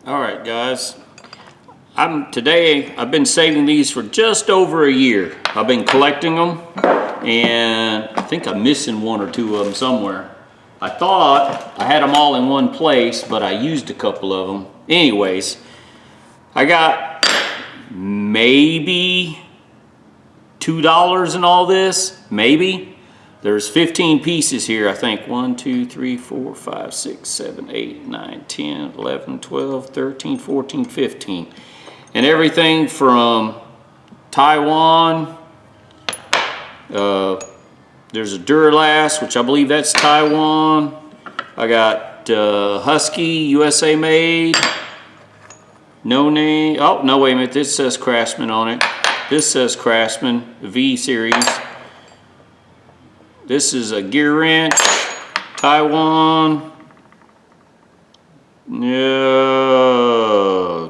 All right, guys. I've been saving these for just over a year. I've been collecting them, and I think I'm missing one or two of them somewhere. I thought I had them all in one place, but I used a couple of them. Anyways, I got maybe $2 in all this, maybe. There's 15 pieces here, I think. 1, 2, 3, 4, 5, 6, 7, 8, 9, 10, 11, 12, 13, 14, 15. And everything from Taiwan. There's a Duralast, which I believe that's Taiwan. I got Husky, USA made. No name. Oh, no, wait a minute. This says Craftsman on it. This says Craftsman, V series. This is a gear wrench, Taiwan. No,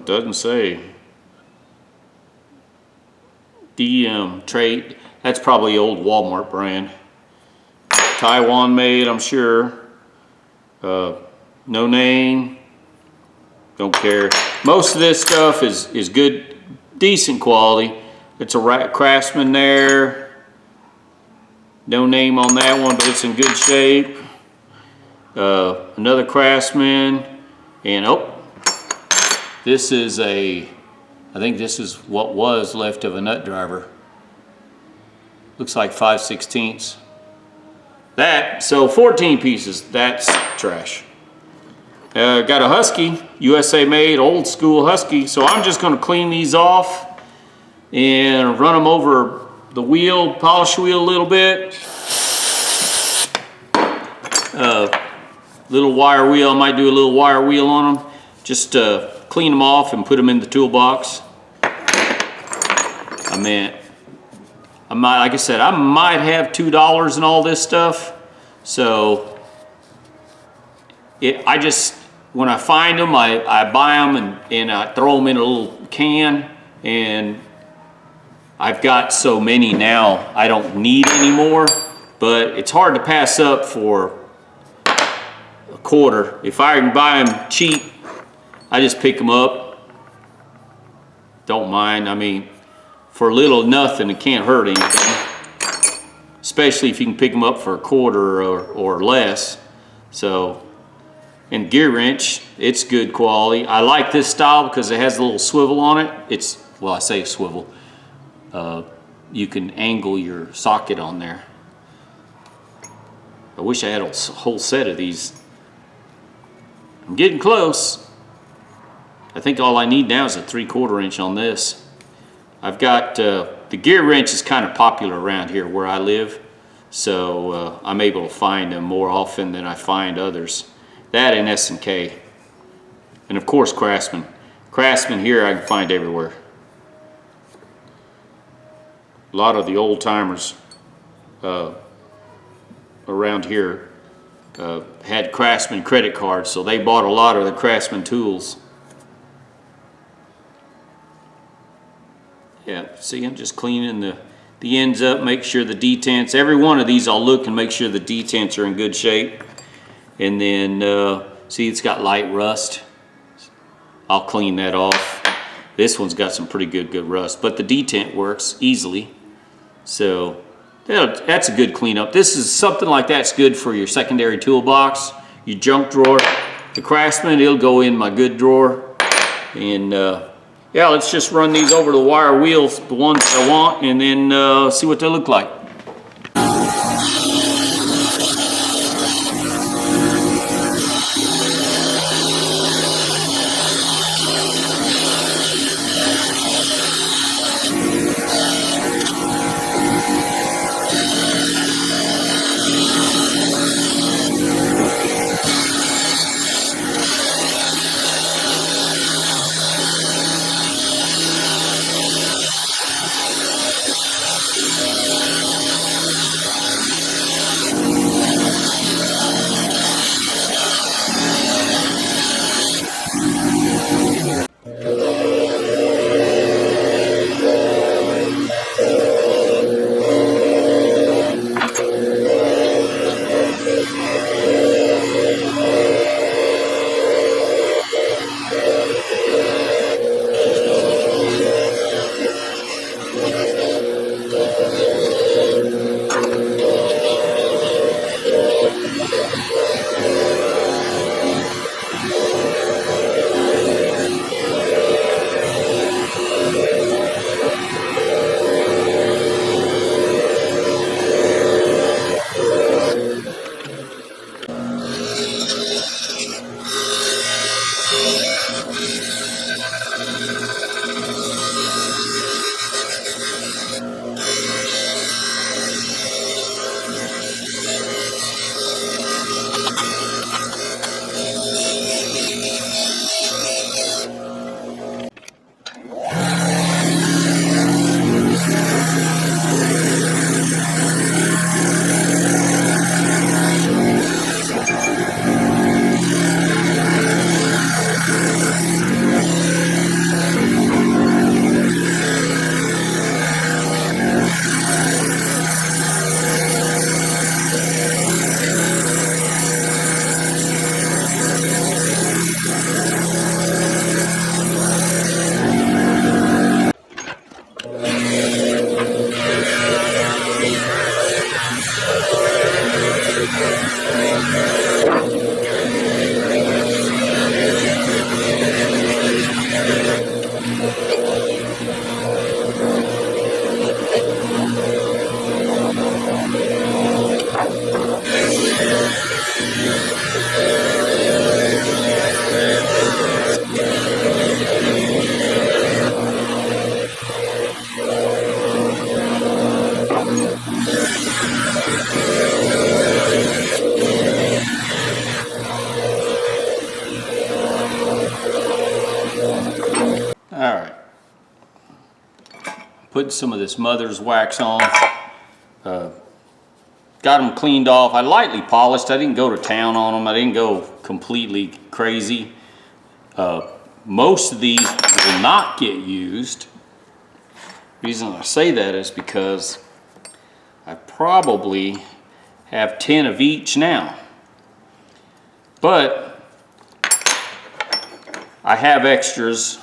doesn't say. DM trade. That's probably old Walmart brand. Taiwan made, I'm sure. No name. Don't care. Most of this stuff is good, decent quality. It's a Craftsman there. No name on that one, but it's in good shape. Another Craftsman. And this is I think this is what was left of a nut driver. Looks like 5/16. So 14 pieces, that's trash. Got a Husky, USA made, old school Husky. So I'm just gonna clean these off and run them over the wheel, polish wheel a little bit. Little wire wheel, I might do a little wire wheel on them. Just clean them off and put them in the toolbox. Like I said, I might have $2 in all this stuff. So when I find them, I buy them and I throw them in a little can, and I've got so many now I don't need any more, but it's hard to pass up for a quarter. If I can buy them cheap, I just pick them up. Don't mind. I mean, for little nothing, it can't hurt anything. Especially if you can pick them up for a quarter or less. So, and gear wrench, it's good quality. I like this style because it has a little swivel on it. Well, I say swivel. You can angle your socket on there. I wish I had a whole set of these. I'm getting close. I think all I need now is a 3/4 inch on this. I've got, the gear wrench is kind of popular around here where I live. So I'm able to find them more often than I find others. That and S&K. And of course Craftsman. Craftsman here I can find everywhere. A lot of the old timers around here had Craftsman credit cards, so they bought a lot of the Craftsman tools. Yeah, see, I'm just cleaning the ends up, make sure the detents, every one of these I'll look and make sure the detents are in good shape. And then, see, it's got light rust. I'll clean that off. This one's got some pretty good rust, but the detent works easily. So that's a good cleanup. This is something like that's good for your secondary toolbox, your junk drawer. The Craftsman, it'll go in my good drawer. And yeah, let's just run these over the wire wheels, the ones I want, and then see what they look like. All right. Putting some of this mother's wax on. Got them cleaned off. I lightly polished. I didn't go to town on them. I didn't go completely crazy. Most of these will not get used. The reason I say that is because I probably have 10 of each now. But I have extras.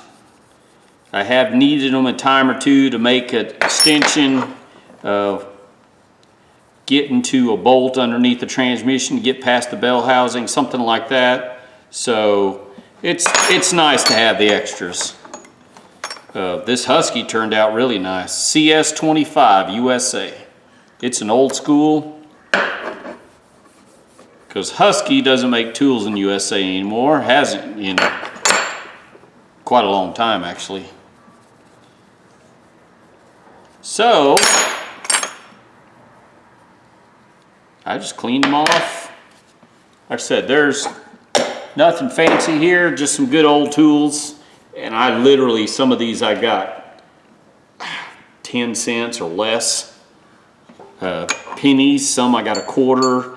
I have needed them a time or two to make an extension, get into a bolt underneath the transmission, get past the bell housing, something like that. So it's nice to have the extras. This Husky turned out really nice. CS25 USA. It's an old school, because Husky doesn't make tools in USA anymore. Hasn't in quite a long time, actually. So I just cleaned them off. Like I said, there's nothing fancy here, just some good old tools. And I literally, some of these I got 10 cents or less, pennies. Some I got a quarter.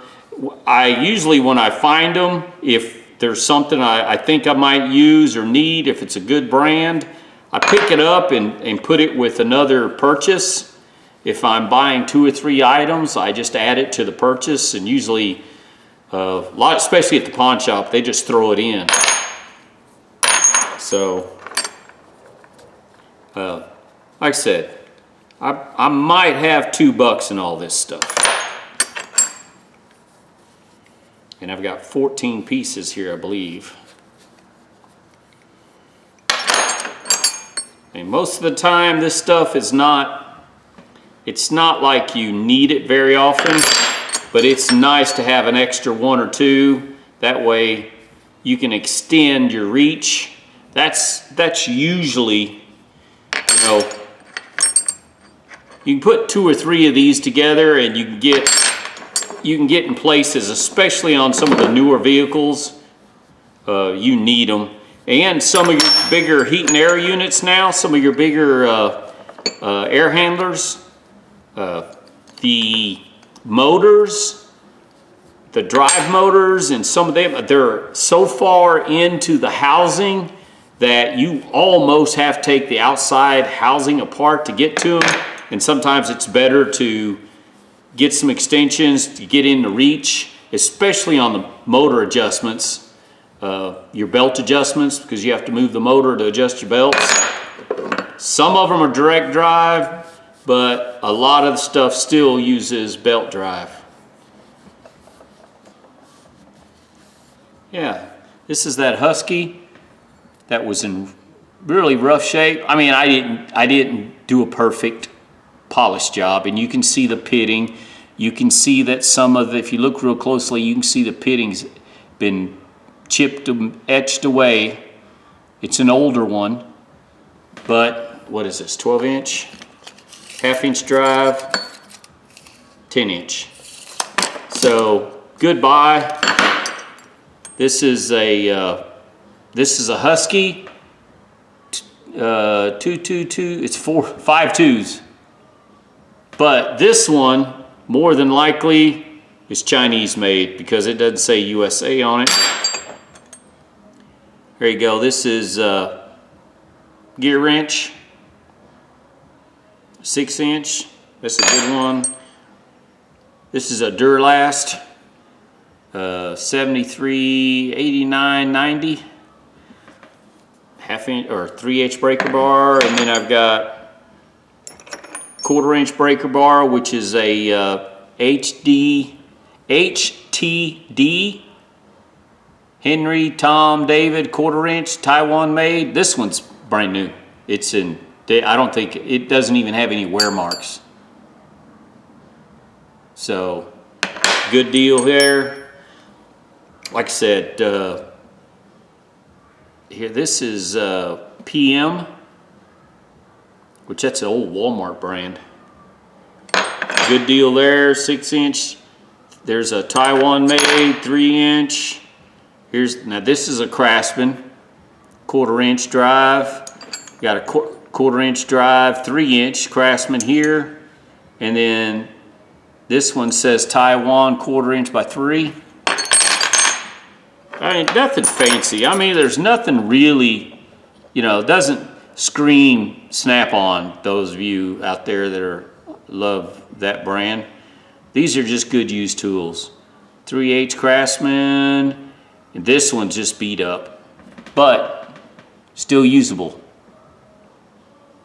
I usually, when I find them, if there's something I think I might use or need, if it's a good brand, I pick it up and put it with another purchase. If I'm buying 2 or 3 items, I just add it to the purchase, and usually, especially at the pawn shop, they just throw it in. So, like I said, I might have $2 in all this stuff. And I've got 14 pieces here, I believe. And most of the time, this stuff is it's not like you need it very often, but it's nice to have an extra 1 or 2. That way you can extend your reach. That's usually, you know, you can put 2 or 3 of these together and you can get in places, especially on some of the newer vehicles. You need them. And some of your bigger heat and air units now, some of your bigger air handlers, the motors, the drive motors, and some of them, they're so far into the housing that you almost have to take the outside housing apart to get to them. And sometimes it's better to get some extensions to get into reach, especially on the motor adjustments. Your belt adjustments, because you have to move the motor to adjust your belts. Some of them are direct drive, but a lot of the stuff still uses belt drive. Yeah, this is that Husky that was in really rough shape. I mean, I didn't do a perfect polish job, and you can see the pitting. You can see that some of the, if you look real closely, you can see the pitting's been chipped and etched away. It's an older one, but what is this, 12-inch, half-inch drive, 10-inch. So goodbye. This is a Husky 222. It's 5 2s, but this one more than likely is Chinese made because it doesn't say USA on it. There you go. This is gear wrench, 6-inch. That's a good one. This is a Duralast, 73, 89, 90. Half-inch or 3/8 breaker bar, and then I've got 1/4-inch breaker bar, which is a HD HTD, Henry, Tom, David, 1/4 inch, Taiwan made. This one's brand new. It's in, I don't think, it doesn't even have any wear marks. So, good deal here. Like I said, here, this is PM, which that's an old Walmart brand. Good deal there, 6 inch. There's a Taiwan made 3 inch. Now this is a Craftsman, 1/4 inch drive. Got a 1/4 inch drive, 3 inch Craftsman here. And then this one says Taiwan 1/4 inch by 3. I mean, nothing fancy. I mean, there's nothing really, you know, doesn't scream Snap-on, those of you out there that love that brand. These are just good used tools. 3/8 Craftsman. And this one's just beat up, but still usable.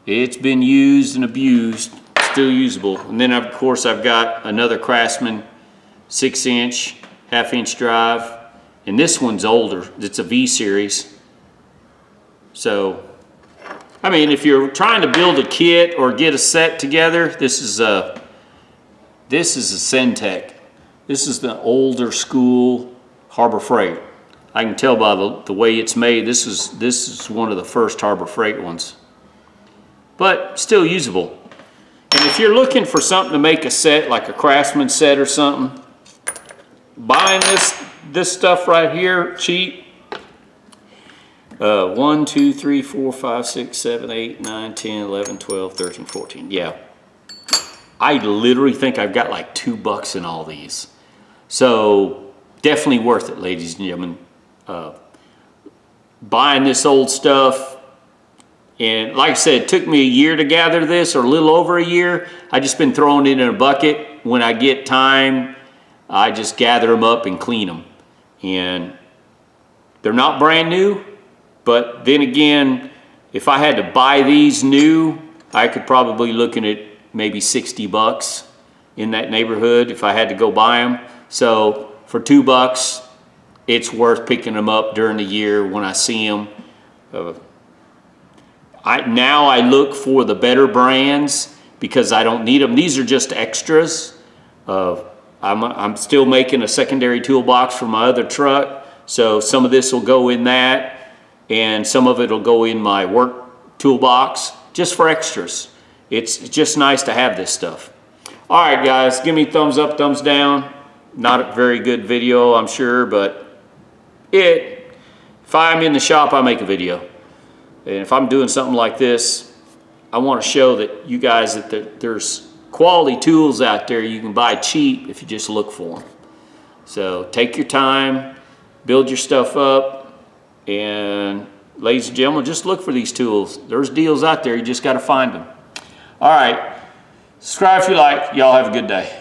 It's been used and abused, still usable. And then of course I've got another Craftsman 6 inch, 1/2 inch drive. And this one's older, it's a V series. So, I mean, if you're trying to build a kit or get a set together, this is a Syntec. This is the older school Harbor Freight. I can tell by the way it's made. This is one of the first Harbor Freight ones, but still usable. And if you're looking for something to make a set, like a Craftsman set or something, buying this stuff right here cheap. 1, 2, 3, 4, 5, 6, 7, 8, 9, 10, 11, 12, 13, 14. Yeah, I literally think I've got like $2 in all these. So definitely worth it, ladies and gentlemen. Buying this old stuff, and like I said, it took me a year to gather this, or a little over a year. I just been throwing it in a bucket. When I get time, I just gather them up and clean them. And they're not brand new, but then again, if I had to buy these new, I could probably looking at maybe $60 in that neighborhood if I had to go buy them. So for $2, it's worth picking them up during the year when I see them. Now I look for the better brands because I don't need them. These are just extras. I'm still making a secondary toolbox for my other truck, so some of this will go in that, and some of it will go in my work toolbox just for extras. It's just nice to have this stuff. All right, guys, give me thumbs up, thumbs down. Not a very good video, I'm sure, but if I'm in the shop, I make a video. And if I'm doing something like this, I want to show that you guys that there's quality tools out there you can buy cheap if you just look for them. So take your time, build your stuff up, and ladies and gentlemen, just look for these tools. There's deals out there, you just got to find them. All right, subscribe if you like. Y'all have a good day.